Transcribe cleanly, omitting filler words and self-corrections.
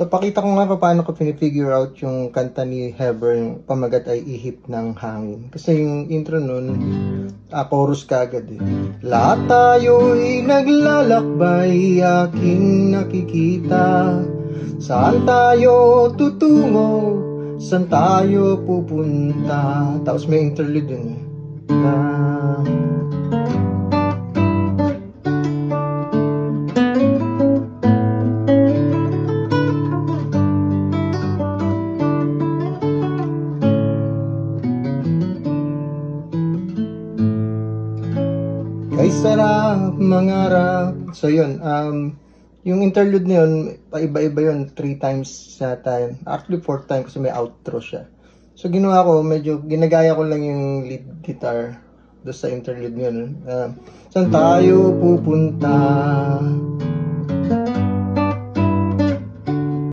Napakita ko nga paano ko pinifigure out yung kanta ni Heber, yung pamagat ay ihip ng hangin. Kasi yung intro nun, chorus ka agad eh. Lahat tayo'y naglalakbay, aking nakikita. Saan tayo tutungo? Saan tayo pupunta? Tapos may interlude dun eh. Kay sarap mangarap. So yun, yung interlude na yun, paiba-iba yun, 3 times sa time. Actually 4 times kasi may outro siya. So ginawa ko, medyo ginagaya ko lang yung lead guitar doon sa interlude na yun. Saan tayo pupunta?